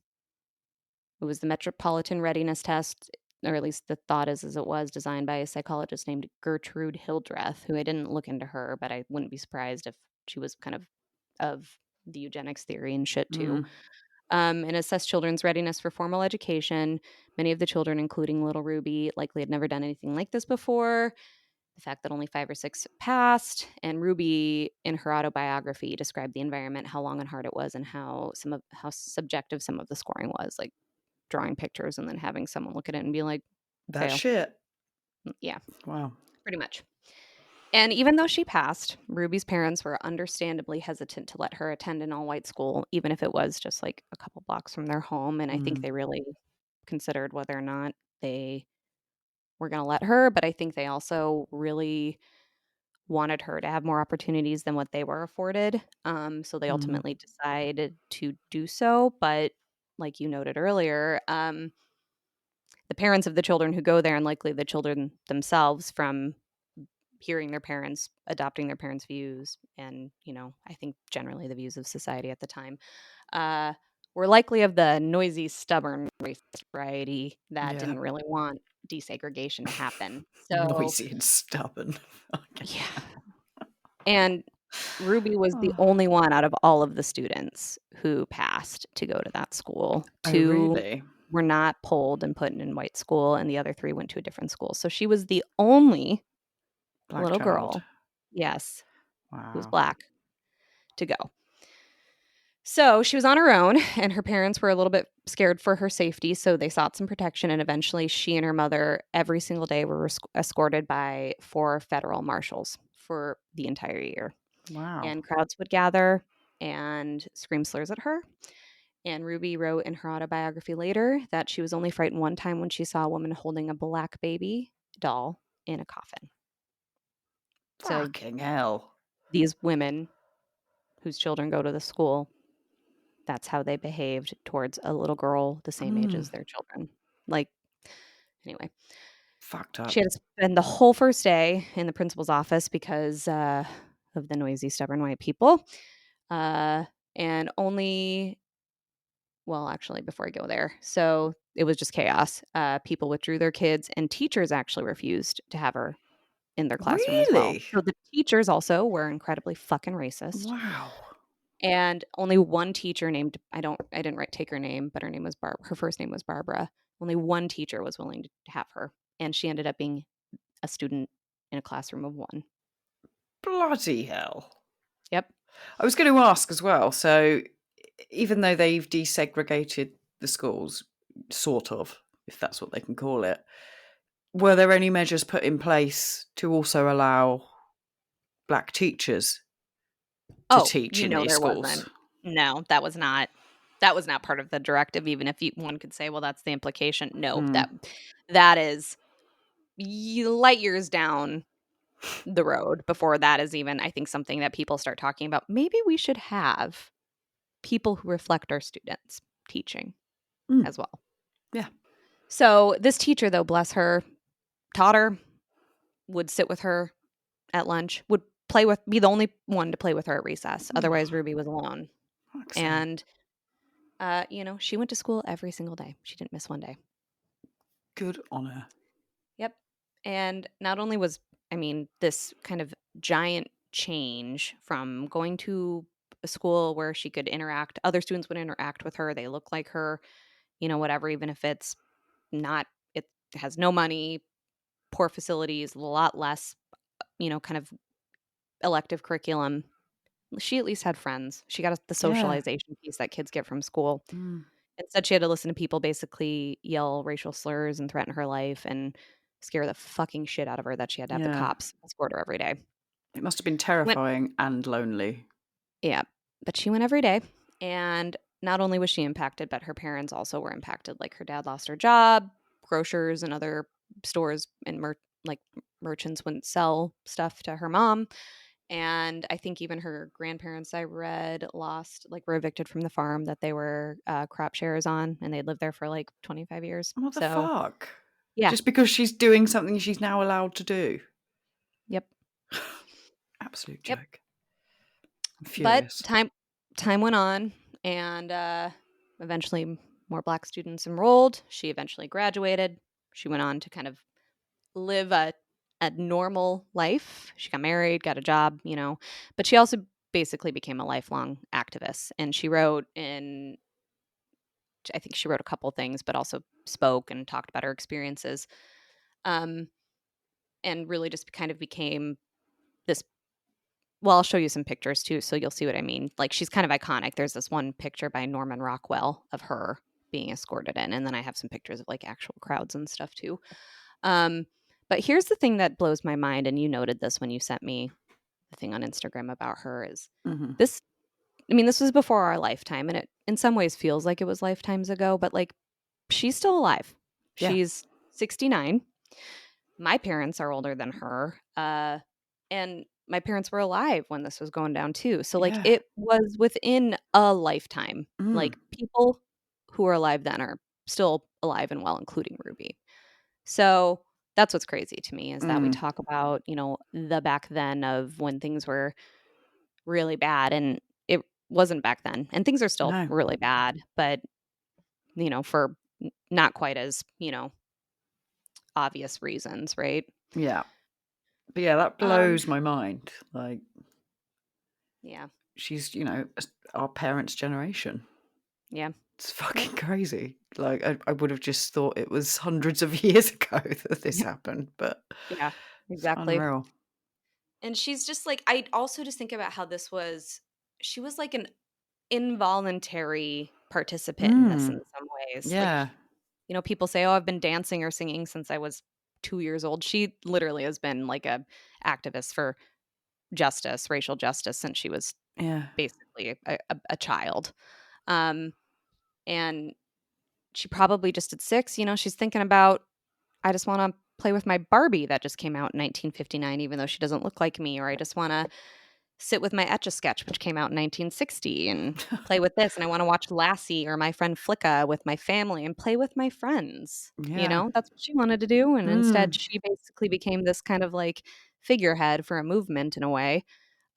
It was the Metropolitan Readiness Test, or at least the thought is as it was, designed by a psychologist named Gertrude Hildreth, who I didn't look into her, but I wouldn't be surprised if she was kind of the eugenics theory and shit too. And assessed children's readiness for formal education. Many of the children, including little Ruby, likely had never done anything like this before. The fact that only 5 or 6 passed, and Ruby, in her autobiography, described the environment, how long and hard it was, and how subjective some of the scoring was, like drawing pictures and then having someone look at it and be like, That fail. shit. Yeah, Wow. pretty much. And even though she passed, Ruby's parents were understandably hesitant to let her attend an all-white school, even if it was just like a couple blocks from their home. And I think they really considered whether or not they were going to let her. But I think they also really wanted her to have more opportunities than what they were afforded. So they ultimately decided to do so. But like you noted earlier, the parents of the children who go there, and likely the children themselves, from hearing their parents, adopting their parents' views, and, I think generally the views of society at the time, were likely of the noisy, stubborn racist variety that Yeah. didn't really want desegregation to happen. So, Noisy and stubborn. Okay. yeah. And Ruby was the Oh, only one out of all of the students who passed to go to that school. oh, 2 really? were not polled and put in white school, and the other 3 went to a different school. So she was the only Black little child. girl, yes, who was Wow. Black, to go. So she was on her own, and her parents were a little bit scared for her safety, so they sought some protection, and eventually she and her mother every single day were escorted by 4 federal marshals for the entire year. Wow. and crowds would gather and scream slurs at her. And Ruby wrote in her autobiography later that she was only frightened one time when she saw a woman holding a black baby doll in a coffin. So Fucking hell. these women whose children go to the school, that's how they behaved towards a little girl the same age as their children. Like, anyway, Fucked up. she had to spend the whole first day in the principal's office because of the noisy, stubborn white people. And only, well, actually, before I go there, so it was just chaos. People withdrew their kids, and teachers actually refused to have her in their classroom as well. Really? So the teachers also were incredibly fucking racist. Wow. And only one teacher named I didn't write take her name, but her name was her first name was Barbara. Only one teacher was willing to have her, and she ended up being a student in a classroom of one. Bloody hell. Yep. I was going to ask as well. So, even though they've desegregated the schools, sort of, if that's what they can call it, were there any measures put in place to also allow black teachers to Oh, teach you in know these there schools? wasn't. No, that was not part of the directive, even if one could say, well, that's the implication. No, Mm. that is light years down the road before that is even, I think, something that people start talking about. Maybe we should have people who reflect our students teaching Mm. as well. Yeah. So this teacher, though, bless her, taught her, would sit with her at lunch, would be the only one to play with her at recess. Otherwise, Ruby was alone. Fuck's sake. And, she went to school every single day. She didn't miss one day. Good on her. Yep. And not only was, this kind of giant change from going to a school where she could interact, other students would interact with her, they look like her, whatever, even if it's not, it has no money, poor facilities, a lot less, kind of elective curriculum. She at least had friends. She got the Yeah. socialization piece that kids get from school. Mm. Instead, she had to listen to people basically yell racial slurs and threaten her life and scare the fucking shit out of her that she had to have the Yeah. cops escort her every day. It must have been She went, terrifying and lonely. yeah, but she went every day. And not only was she impacted, but her parents also were impacted. Like her dad lost her job, grocers and other stores and merchants wouldn't sell stuff to her mom. And I think even her grandparents, I read, were evicted from the farm that they were crop shares on, and they'd lived there for like 25 years. What the So, fuck? yeah, Just because she's doing something she's now allowed to do. yep, Absolute yep. joke. I'm But furious. time went on, and eventually more Black students enrolled. She eventually graduated. She went on to kind of live a normal life. She got married, got a job, but she also basically became a lifelong activist. And I think she wrote a couple things, but also spoke and talked about her experiences, um, and really just kind of became this. Well, I'll show you some pictures too, so you'll see what I mean. Like, she's kind of iconic. There's this one picture by Norman Rockwell of her being escorted in, and then I have some pictures of like actual crowds and stuff too. Um, but here's the thing that blows my mind, and you noted this when you sent me the thing on Instagram about her is Mm-hmm. this. I mean, this was before our lifetime, and it in some ways feels like it was lifetimes ago, but like she's still alive. Yeah. She's 69. My parents are older than her. And my parents were alive when this was going down too. So like Yeah. it was within a lifetime. Mm. Like people who are alive then are still alive and well, including Ruby. So that's what's crazy to me is that we Mm. talk about, the back then of when things were really bad, and it wasn't back then. And things are still No. really bad, but for not quite as, obvious reasons, right? Yeah. But yeah, that Um, blows my mind. Like, yeah. she's, our parents' generation. Yeah. It's Yep. fucking crazy. Like, I would have just thought it was hundreds of years ago that this Yep. happened, but Yeah, it's exactly. unreal. And she's just like I also just think about how she was like an involuntary participant in this in Mm. some ways. Like, Yeah. people say, "Oh, I've been dancing or singing since I was 2 years old." She literally has been like a activist for justice, racial justice, since she was Yeah. basically a child. Um, and she probably just at 6, she's thinking about, I just want to play with my Barbie that just came out in 1959, even though she doesn't look like me, or I just want to sit with my Etch-a-Sketch, which came out in 1960, and play with this, and I want to watch Lassie or my friend Flicka with my family and play with my friends. Yeah. That's what she wanted to do, and instead Mm. she basically became this kind of like figurehead for a movement in a way,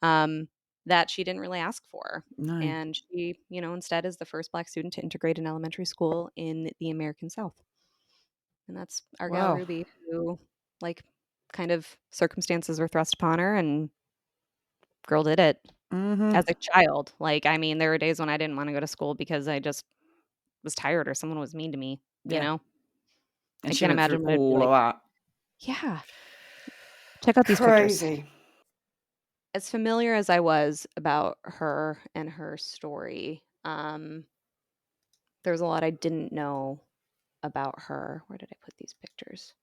um, that she didn't really ask for. No. And she, instead is the first Black student to integrate an elementary school in the American South. And that's our gal Wow. Ruby, who, like, kind of circumstances were thrust upon her, and girl did it Mm-hmm. as a child. Like, I mean, there were days when I didn't want to go to school because I just was tired or someone was mean to me, you Yeah. know? I And she can't went through imagine what it'd be all like. of that. Yeah. Check out these pictures. Crazy. As familiar as I was about her and her story, there was a lot I didn't know about her. Where did I put these pictures?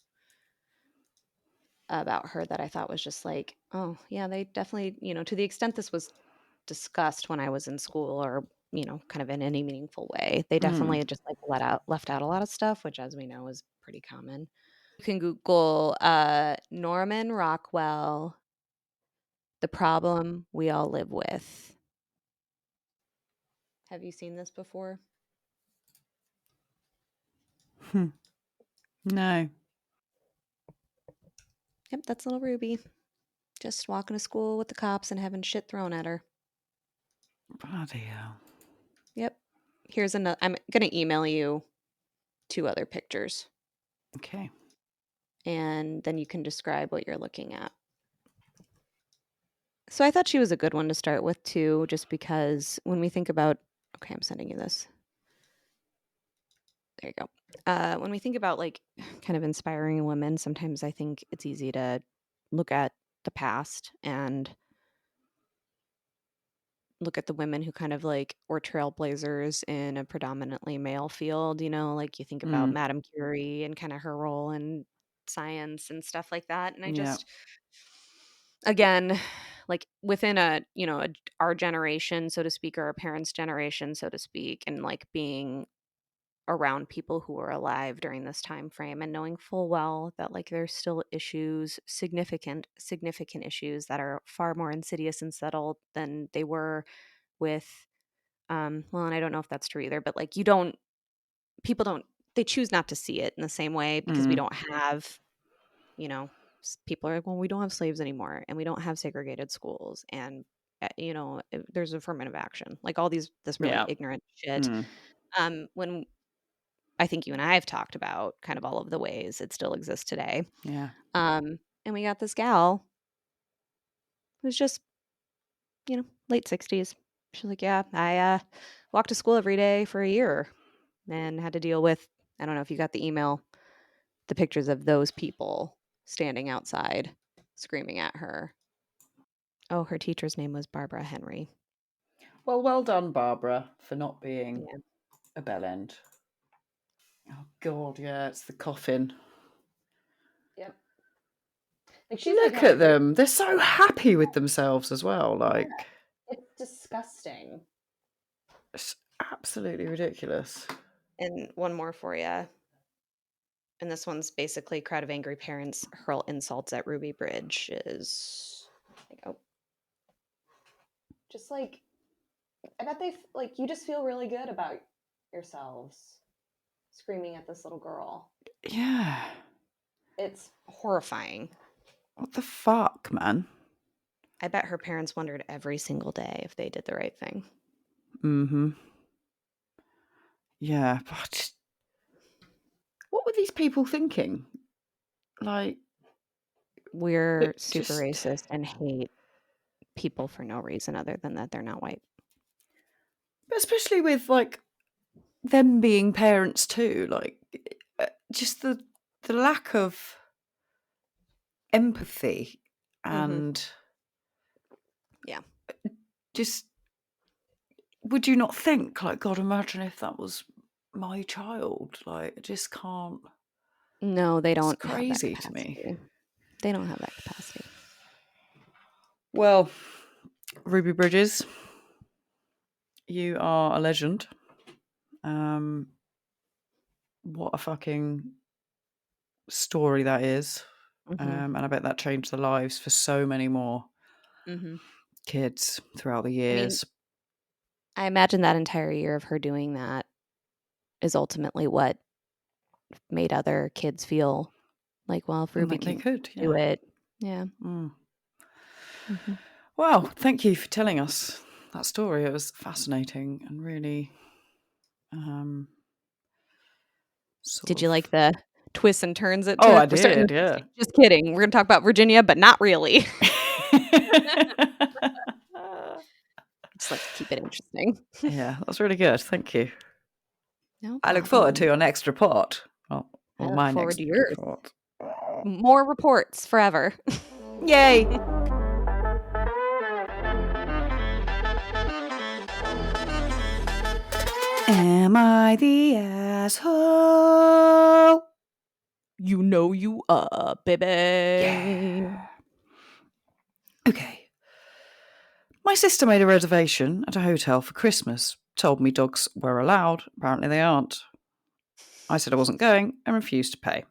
About her that I thought was just like, oh, yeah, they definitely, to the extent this was discussed when I was in school, or, kind of in any meaningful way, they Mm. definitely just like left out a lot of stuff, which, as we know, is pretty common. You can Google Norman Rockwell, the problem we all live with. Have you seen this before? Hmm. No. Yep, that's little Ruby. Just walking to school with the cops and having shit thrown at her. Bloody hell. Yep. Here's another. I'm going to email you 2 other pictures, Okay. and then you can describe what you're looking at. So I thought she was a good one to start with too, just because when we think about, okay, I'm sending you this. There you go. When we think about like kind of inspiring women, sometimes I think it's easy to look at the past and look at the women who kind of like were trailblazers in a predominantly male field, like you think about Mm. Madame Curie and kind of her role in science and stuff like that. And I Yeah. just, again, like within our generation, so to speak, or our parents' generation, so to speak, and like being around people who were alive during this time frame and knowing full well that like there's still issues, significant issues that are far more insidious and subtle than they were with, well, and I don't know if that's true either, but like people don't, they choose not to see it in the same way because we Mm. don't have, you know people are like, well, we don't have slaves anymore, and we don't have segregated schools, and there's affirmative action, like all this really Yeah. ignorant shit. Mm. When I think you and I have talked about kind of all of the ways it still exists today. Yeah. And we got this gal who's just, late 60s. She's like, yeah, I walked to school every day for a year and had to deal with, I don't know if you got the email, the pictures of those people standing outside screaming at her. Oh, her teacher's name was Barbara Henry. Well done, Barbara, for not being Yeah. a bell end. Oh, God, yeah, it's the coffin. Yep. Like she's like Look had a at great. them. They're so happy with themselves as well. Yeah, Like, it's disgusting. it's absolutely ridiculous. And one more for you. And this one's basically crowd of angry parents hurl insults at Ruby Bridge. Is like, oh, just like, I bet like, you just feel really good about yourselves screaming at this little girl. Yeah. It's horrifying. What the fuck, man? I bet her parents wondered every single day if they did the right thing. Mm-hmm. Yeah, but what were these people thinking? Like, We're it super just, racist and hate people for no reason other than that they're not white. especially with like them being parents too, like just the lack of empathy Mm-hmm. and Yeah. just would you not think like, God, imagine if that was my child? Like, I just can't. No, they It's don't have that crazy to me. capacity. They don't have that capacity. Well, Ruby Bridges, you are a legend. What a fucking story that is. And I bet that changed the lives for so many more kids throughout the I mean, years. I imagine that entire year of her doing that is ultimately what made other kids feel like, well, if Ruby Like they can could, do yeah. it. Yeah. Well, thank you for telling us that story. It was fascinating and really sort Did you of. like the twists and turns it Oh, I took? We're starting did, with yeah. just kidding. We're going to talk about Virginia, but not really. Just like to keep it interesting. Yeah, that's really good. Thank you. No I look forward to problem. your next report. I Or look my forward next to yours. report. More reports forever. Yay! Am I the asshole? You know you are, baby. Yeah. Okay. My sister made a reservation at a hotel for Christmas. Told me dogs were allowed. Apparently they aren't. I said I wasn't going and refused to pay.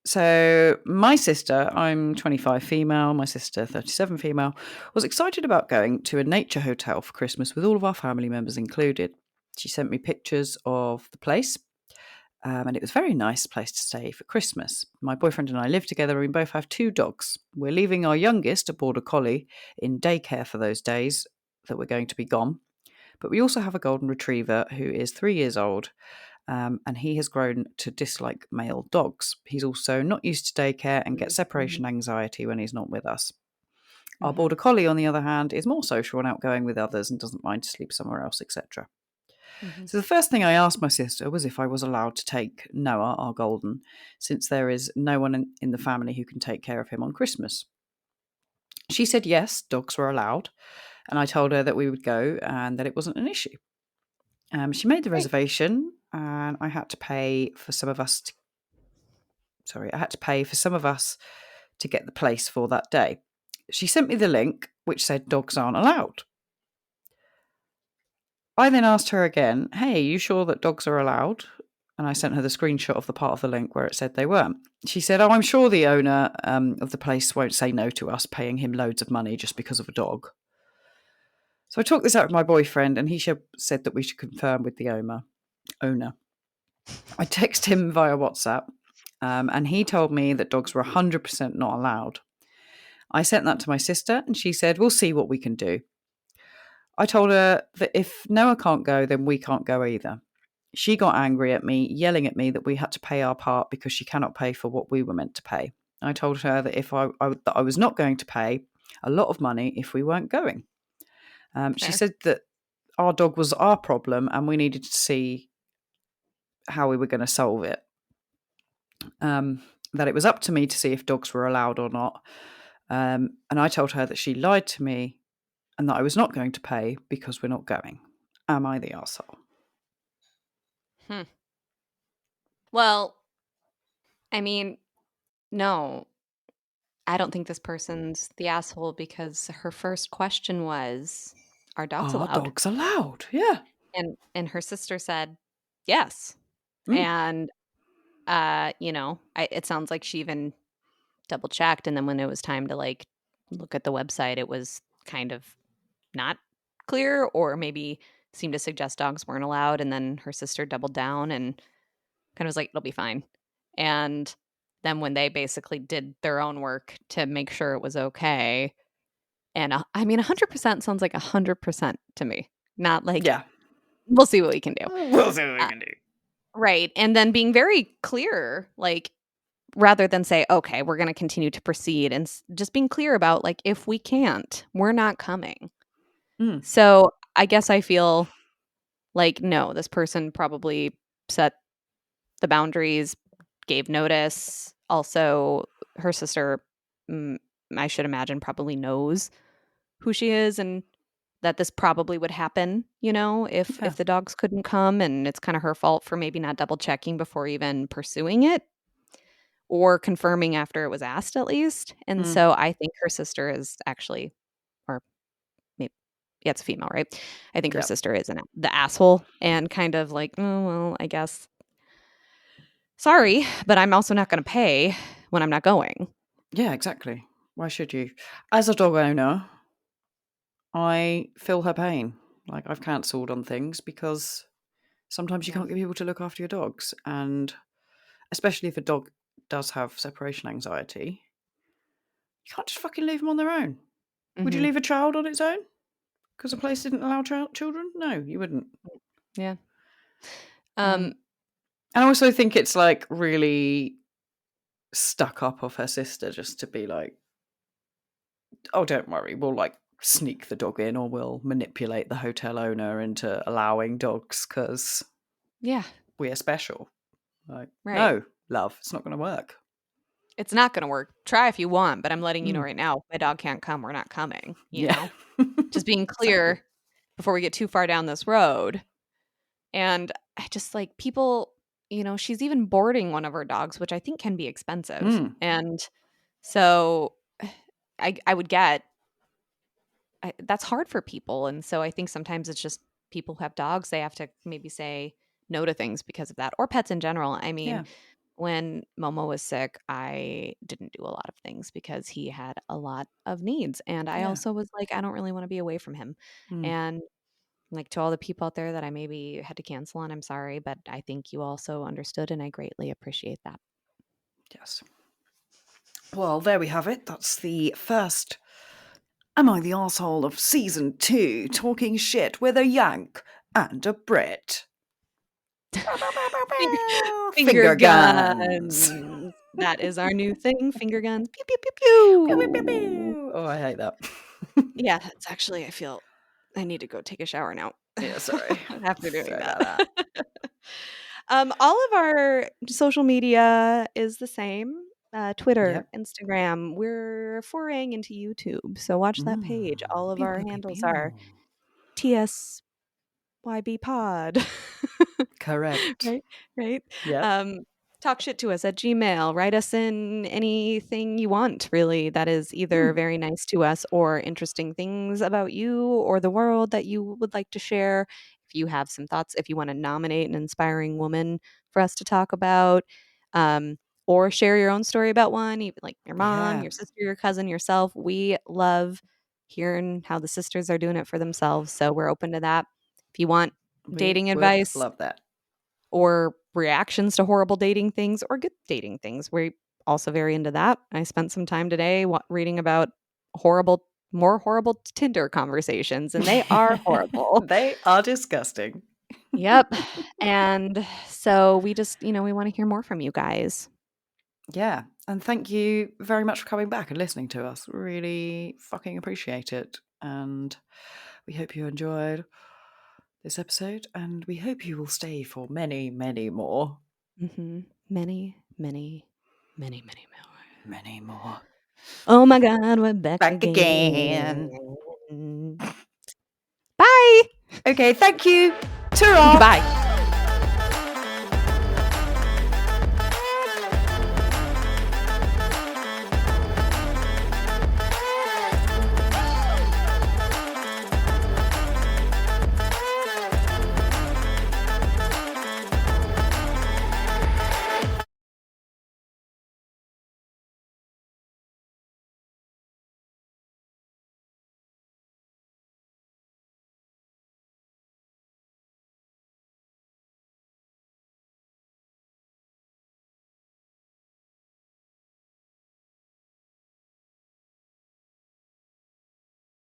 So my sister, I'm 25 female, my sister 37 female, was excited about going to a nature hotel for Christmas with all of our family members included. She sent me pictures of the place, and it was a very nice place to stay for Christmas. My boyfriend and I live together, and we both have 2 dogs. We're leaving our youngest, a border collie, in daycare for those days that we're going to be gone. But we also have a golden retriever who is 3 years old, and he has grown to dislike male dogs. He's also not used to daycare and gets separation anxiety when he's not with us. Our border collie, on the other hand, is more social and outgoing with others and doesn't mind to sleep somewhere else, etc. So the first thing I asked my sister was if I was allowed to take Noah, our golden, since there is no one in the family who can take care of him on Christmas. She said yes, dogs were allowed, and I told her that we would go and that it wasn't an issue. She made the reservation, and I had to pay for some of us. I had to pay for some of us to get the place for that day. She sent me the link, which said dogs aren't allowed. I then asked her again, "Hey, you sure that dogs are allowed?" And I sent her the screenshot of the part of the link where it said they weren't. She said, "Oh, I'm sure the owner of the place won't say no to us paying him loads of money just because of a dog." So I talked this out with my boyfriend, and he said that we should confirm with the owner. I texted him via WhatsApp, and he told me that dogs were 100% not allowed. I sent that to my sister, and she said, "We'll see what we can do." I told her that if Noah can't go, then we can't go either. She got angry at me, yelling at me that we had to pay our part because she cannot pay for what we were meant to pay. I told her that that I was not going to pay a lot of money if we weren't going. She said that our dog was our problem and we needed to see how we were going to solve it. That it was up to me to see if dogs were allowed or not. And I told her that she lied to me and that I was not going to pay because we're not going. Am I the arsehole? Well, I mean, no, I don't think this person's the asshole because her first question was, "Are dogs Are allowed?" dogs allowed? Yeah. And her sister said, "Yes." Mm. And it sounds like she even double checked, and then when it was time to like look at the website, it was kind of not clear, or maybe seemed to suggest dogs weren't allowed. And then her sister doubled down and kind of was like, "It'll be fine." And then when they basically did their own work to make sure it was okay, and I mean, 100% sounds like 100% to me, not like Yeah. we'll see what we can do. We'll see what we can do. Right. And then being very clear, like, rather than say, okay, we're going to continue to proceed, and just being clear about, like, if we can't, we're not coming. Mm. So I guess I feel like, no, this person probably set the boundaries, gave notice. Also, her sister, mm, I should imagine, probably knows who she is and that this probably would happen, if Yeah. the dogs couldn't come, and it's kind of her fault for maybe not double checking before even pursuing it. or confirming after it was asked at least. And so I think her sister is actually, or maybe, yeah, it's a female, right? I think her Yep. sister is the asshole and kind of like, oh, well, I guess, sorry, but I'm also not going to pay when I'm not going. Yeah, exactly. Why should you? As a dog owner, I feel her pain. Like, I've cancelled on things because sometimes you Yeah. can't get people to look after your dogs. And especially if a dog does have separation anxiety, you can't just fucking leave them on their own. Would you Mhm. leave a child on its own? Because a place didn't allow children? No, you wouldn't. Yeah. And I also think it's like really stuck up of her sister just to be like, oh, don't worry, we'll like sneak the dog in or we'll manipulate the hotel owner into allowing dogs because Yeah. we're special. Like, Right. no, love, it's not going to work. It's not gonna work. Try if you want, but I'm letting you know Mm. right now, my dog can't come, we're not coming, you Yeah. know? Just being Exactly. clear before we get too far down this road. And I just like people, she's even boarding one of her dogs, which I think can be expensive. Mm. And so I would get that's hard for people. And so I think sometimes it's just people who have dogs, they have to maybe say no to things because of that, or pets in general. I mean, Yeah. when Momo was sick, I didn't do a lot of things because he had a lot of needs. And I Yeah. also was like, I don't really want to be away from him. Mm. And like to all the people out there that I maybe had to cancel on, I'm sorry, but I think you also understood and I greatly appreciate that. Yes. Well, there we have it. That's the first Am I the Arsehole of Season 2, talking shit with a Yank and a Brit. Finger, Finger guns. guns. That is our new thing. Finger guns. Pew, pew, pew, Pew, pew, pew, pew. pew. Oh, I hate that. Yeah, it's actually, I feel I need to go take a shower now. Yeah, sorry. After doing Sorry that. about that. All of our social media is the same. Twitter, Yep. Instagram. We're foraying into YouTube, so watch that page. All of Pew, our pew, pew, handles are pew. TSYB Pod. Correct. Right, right. Yep. Talk shit to us at Gmail. Write us in anything you want, really, that is either very nice to us or interesting things about you or the world that you would like to share. If you have some thoughts, if you want to nominate an inspiring woman for us to talk about, or share your own story about one, even like your mom, Yeah. your sister, your cousin, yourself. We love hearing how the sisters are doing it for themselves. So we're open to that. If you want We dating would advice, love that. or reactions to horrible dating things or good dating things. We're also very into that. I spent some time today reading about more horrible Tinder conversations, and they are horrible. They are disgusting. Yep. And so we just, we want to hear more from you guys. Yeah. And thank you very much for coming back and listening to us. Really fucking appreciate it. And we hope you enjoyed this episode. And we hope you will stay for many, many more. Mm-hmm. Many, many, many, many more. Many more. Oh my God, we're back Again. Bye. Okay, thank you. Ta-ra. Bye.